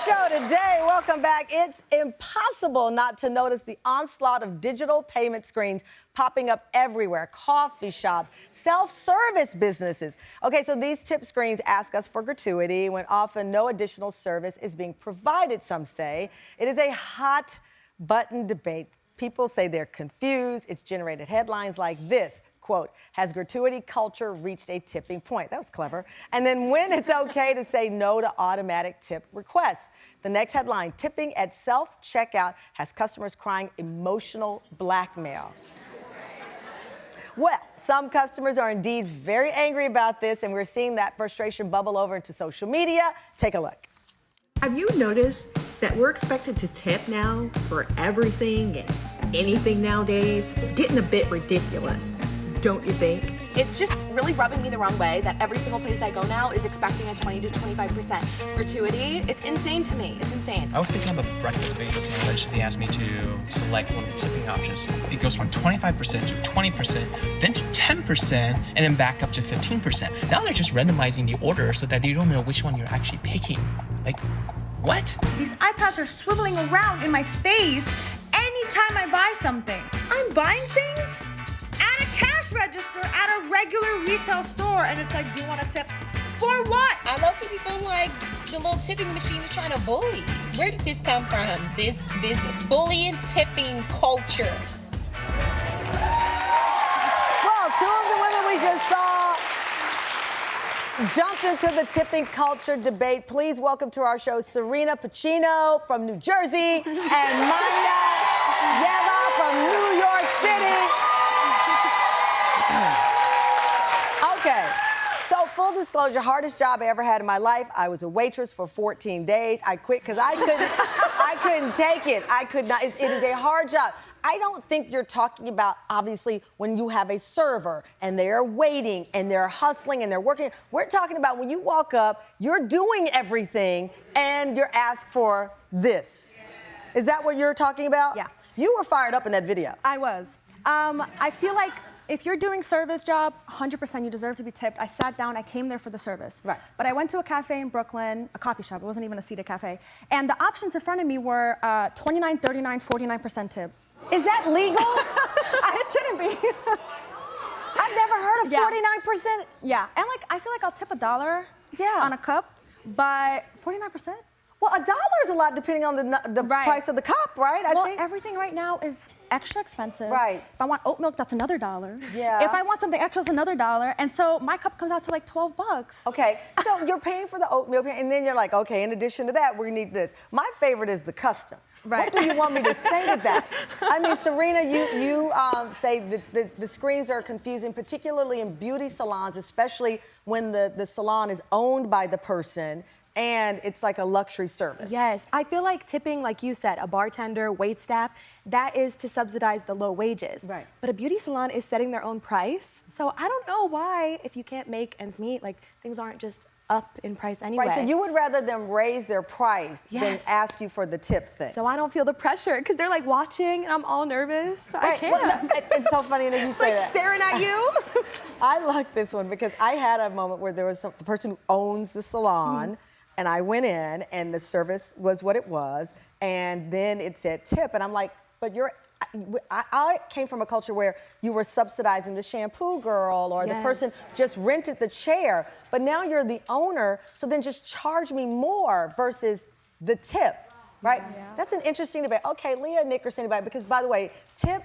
show today. Welcome back. It's impossible not to notice the onslaught of digital payment screens popping up everywhere. Coffee shops, self-service businesses. Okay, so these tip screens ask us for gratuity when often no additional service is being provided, some say. It is a hot button debate. People say they're confused. It's generated headlines like this. Quote, has gratuity culture reached a tipping point? That was clever. And then when it's okay to say no to automatic tip requests. The next headline, tipping at self-checkout has customers crying emotional blackmail. Well, some customers are indeed very angry about this, and we're seeing that frustration bubble over into social media. Take a look. Have you noticed that we're expected to tip now for everything and anything nowadays? It's getting a bit ridiculous. Don't you think? It's just really rubbing me the wrong way that every single place I go now is expecting a 20 to 25% gratuity. It's insane to me. It's insane. I was picking up a breakfast bagel sandwich. They asked me to select one of the tipping options. It goes from 25% to 20%, then to 10%, and then back up to 15%. Now they're just randomizing the order so that you don't know which one you're actually picking. Like, what? These iPads are swiveling around in my face anytime I buy something. I'm buying things at a cash register at a regular retail store, and it's like, do you want to tip? For what? I low-key be feeling like the little tipping machine is trying to bully. Where did this come from? This bullying tipping culture. Well, two of the women we just saw jumped into the tipping culture debate. Please welcome to our show Serena Pacino from New Jersey and Maya Yeva from New York City. Okay, so full disclosure, hardest job I ever had in my life. I was a waitress for 14 days. I quit because I couldn't take it. I could not. It is a hard job. I don't think you're talking about, obviously, when you have a server and they're waiting and they're hustling and they're working. We're talking about when you walk up, you're doing everything and you're asked for this. Is that what you're talking about? Yeah. You were fired up in that video. I was. I feel like if you're doing service job, 100% you deserve to be tipped. I sat down, I came there for the service. Right. But I went to a cafe in Brooklyn, a coffee shop, it wasn't even a seated cafe, and the options in front of me were 29, 39, 49% tip. Is that legal? It shouldn't be. I've never heard of 49%. Yeah, and like, I feel like I'll tip $1 Yeah. on a cup, but 49%? Well, $1 is a lot depending on the Right. price of the cup, right? I Well, think. everything right now is extra expensive. Right. If I want oat milk, that's another $1. Yeah. If I want something extra, it's another $1. And so my cup comes out to like $12. Okay, so you're paying for the oatmeal, and then you're like, okay, in addition to that, we need this. My favorite is the custom. Right. What do you want me to say to that? I mean, Serena, you say that the screens are confusing, particularly in beauty salons, especially when the salon is owned by the person and it's like a luxury service. Yes, I feel like tipping, like you said, a bartender, waitstaff, that is to subsidize the low wages. Right. But a beauty salon is setting their own price. So I don't know why, if you can't make ends meet, like things aren't just up in price anyway. Right, so you would rather them raise their price than Yes. ask you for the tip thing. So I don't feel the pressure, because they're like watching and I'm all nervous. I Right, can't. well, no, it's so funny that you say that. Staring at you. I like this one because I had a moment where there was the person who owns the salon, and I went in, and the service was what it was, and then it said tip, and I'm like, but I came from a culture where you were subsidizing the shampoo girl or the Yes. person just rented the chair, but now you're the owner, so then just charge me more versus the tip, right? Yeah. That's an interesting debate. Okay, Leah, Nick, or anybody, because by the way, tip,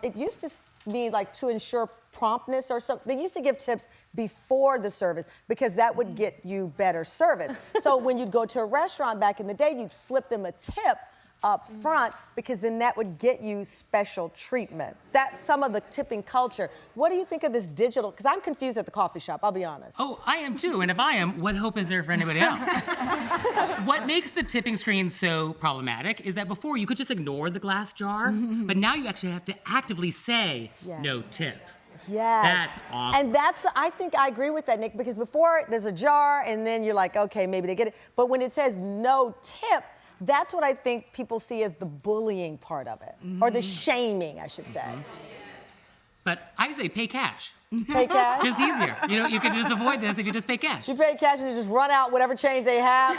it used to be like to ensure promptness or something. They used to give tips before the service because that would get you better service. So when you'd go to a restaurant back in the day, you'd slip them a tip up front because then that would get you special treatment. That's some of the tipping culture. What do you think of this digital? Because I'm confused at the coffee shop, I'll be honest. Oh, I am too. And if I am, what hope is there for anybody else? What makes the tipping screen so problematic is that before you could just ignore the glass jar, but now you actually have to actively say Yes. no tip. Yes. That's awful. And I think I agree with that, Nick, because before there's a jar and then you're like, okay, maybe they get it. But when it says no tip, that's what I think people see as the bullying part of it, or the shaming, I should say. but I say pay cash. Pay cash? Just easier. You know, you can just avoid this if you just pay cash. You pay cash and you just run out whatever change they have.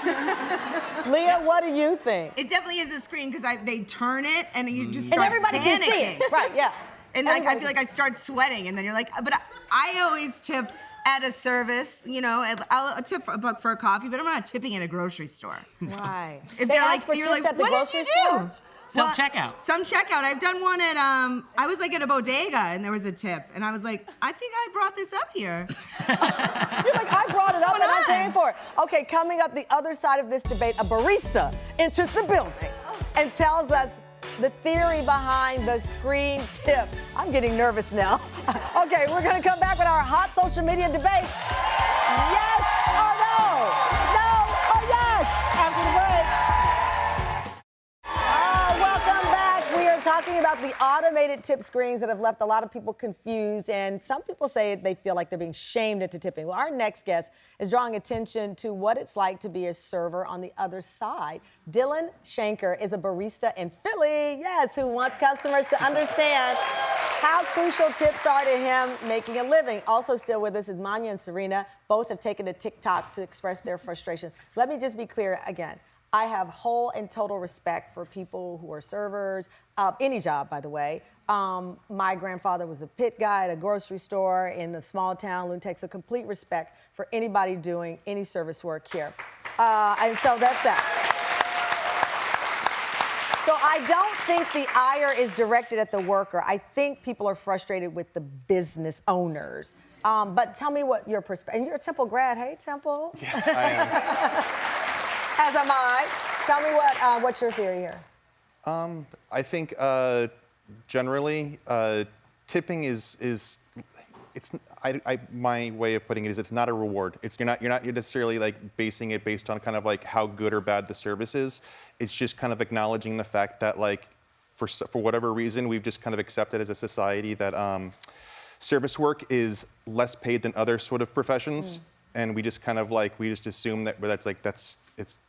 Leah, what do you think? It definitely is a screen because they turn it and you just And start everybody can see panicking. it. Right, yeah. And like I feel like I start sweating, and then you're like, but I always tip at a service, you know, I'll tip for $1 for a coffee, but I'm not tipping at a grocery store. Right. If They they're ask like, for you're tips like, at the what grocery did you do? store? Self-checkout. Some checkout. I've done one at I was like at a bodega and there was a tip, and I was like, I think I brought this up here. You're like, I brought it up and I'm paying for it. Okay, coming up the other side of this debate, a barista enters the building and tells us the theory behind the screen tip. I'm getting nervous now. Okay, we're gonna come back with our hot social media debate. Yes or no? No or yes? After the break. Welcome back. We are talking about the automated tip screens that have left a lot of people confused, and some people say they feel like they're being shamed into tipping. Well, our next guest is drawing attention to what it's like to be a server on the other side. Dylan Shanker is a barista in Philly, yes, who wants customers to understand how crucial tips are to him making a living. Also still with us is Manya and Serena. Both have taken to TikTok to express their frustration. Let me just be clear again. I have whole and total respect for people who are servers, any job, by the way. My grandfather was a pit guy at a grocery store in a small town, Lutex, so complete respect for anybody doing any service work here. And so that's that. So I don't think the ire is directed at the worker. I think people are frustrated with the business owners. But tell me what your perspective, and you're a Temple grad, hey, Temple? Yeah, I am. As am I. Tell me what's your theory here? I think generally tipping is my way of putting it is it's not a reward. You're not necessarily like basing it based on kind of like how good or bad the service is. It's just kind of acknowledging the fact that like for whatever reason we've just kind of accepted as a society that service work is less paid than other sort of professions, and we just kind of like we just assume that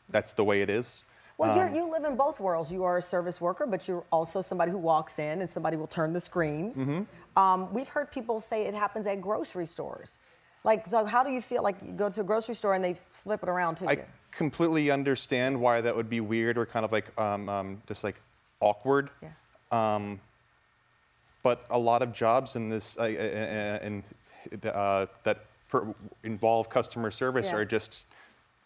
that's the way it is. Well, you live in both worlds. You are a service worker, but you're also somebody who walks in and somebody will turn the screen. Mm-hmm. We've heard people say it happens at grocery stores. Like, so how do you feel like you go to a grocery store and they flip it around to you? I completely understand why that would be weird or kind of like just like awkward. Yeah. But a lot of jobs in this involve customer service are just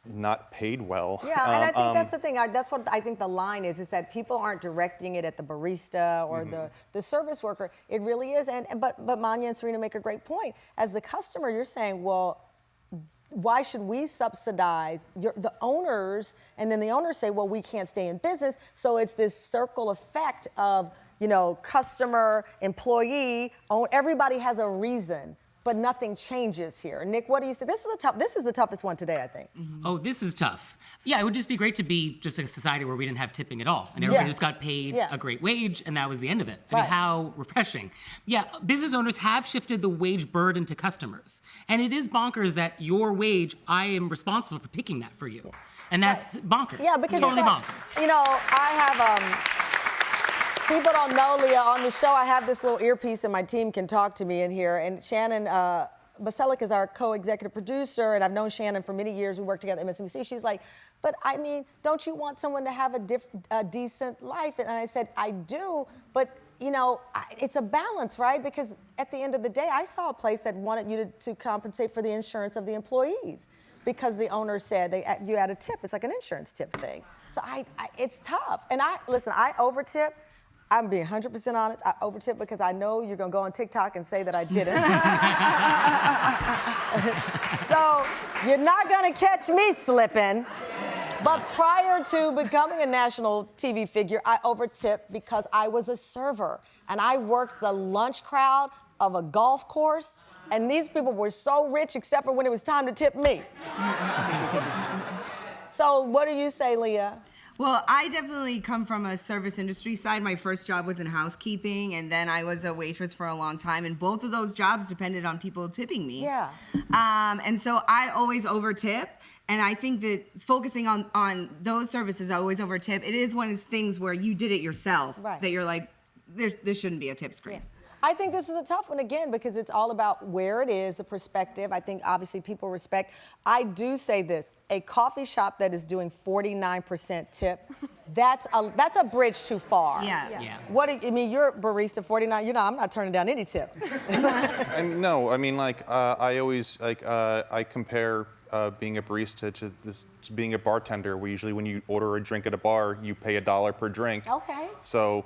not paid well. Yeah, and I think that's the thing. That's what I think the line is that people aren't directing it at the barista or the service worker. It really is. But Manya and Serena make a great point. As the customer, you're saying, well, why should we subsidize the owners? And then the owners say, well, we can't stay in business. So it's this circle effect of, customer, employee, everybody has a reason. But nothing changes here. Nick, what do you say? This is the toughest one today, I think. Mm-hmm. Oh, this is tough. Yeah, it would just be great to be just a society where we didn't have tipping at all, and everybody just got paid a great wage, and that was the end of it. I mean, how refreshing. Yeah, business owners have shifted the wage burden to customers, and it is bonkers that your wage, I am responsible for picking that for you, and that's bonkers. Yeah, because totally bonkers. I have. People don't know, Leah, on the show, I have this little earpiece and my team can talk to me in here. And Shannon Baselik is our co-executive producer, and I've known Shannon for many years. We work together at MSNBC. She's like, but I mean, don't you want someone to have a decent life? And I said, I do, but it's a balance, right? Because at the end of the day, I saw a place that wanted you to compensate for the insurance of the employees because the owner said you add a tip. It's like an insurance tip thing. So it's tough. And I over-tip. I'm being 100% honest. I overtip because I know you're going to go on TikTok and say that I didn't. So you're not going to catch me slipping. But prior to becoming a national TV figure, I overtipped because I was a server. And I worked the lunch crowd of a golf course. And these people were so rich except for when it was time to tip me. So what do you say, Leah? Well, I definitely come from a service industry side. My first job was in housekeeping, and then I was a waitress for a long time, and both of those jobs depended on people tipping me. Yeah. And so I always overtip, and I think that focusing on those services, I always overtip. It is one of those things where you did it yourself, that you're like, this shouldn't be a tip screen. Yeah. I think this is a tough one again because it's all about where it is, the perspective. I think obviously people respect. I do say this: a coffee shop that is doing 49% tip, that's a bridge too far. Yeah. What do you, I mean? You're a barista, 49. You know, I'm not turning down any tip. No, I mean, like, I always, like, I compare being a barista to being a bartender. Where usually when you order a drink at a bar, you pay $1 per drink. Okay. So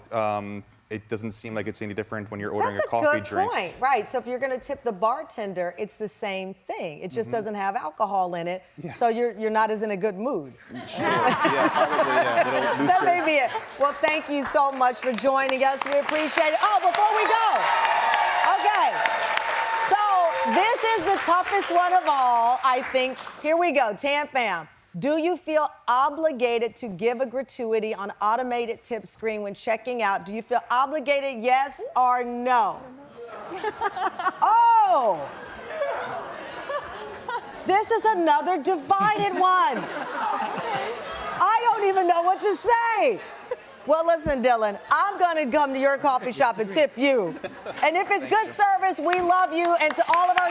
it doesn't seem like it's any different when you're ordering That's a coffee good drink. point, right? So if you're going to tip the bartender, it's the same thing. It just doesn't have alcohol in it, so you're not as in a good mood. Yeah, probably, yeah. Little That looser. may be it. Well, thank you so much for joining us. We appreciate it. Oh, before we go, okay. So this is the toughest one of all, I think. Here we go, Tam Fam. Do you feel obligated to give a gratuity on automated tip screen when checking out? Do you feel obligated, yes or no? Oh! This is another divided one. I don't even know what to say. Well, listen, Dylan, I'm going to come to your coffee shop and tip you. And if it's good service, we love you. And to all of our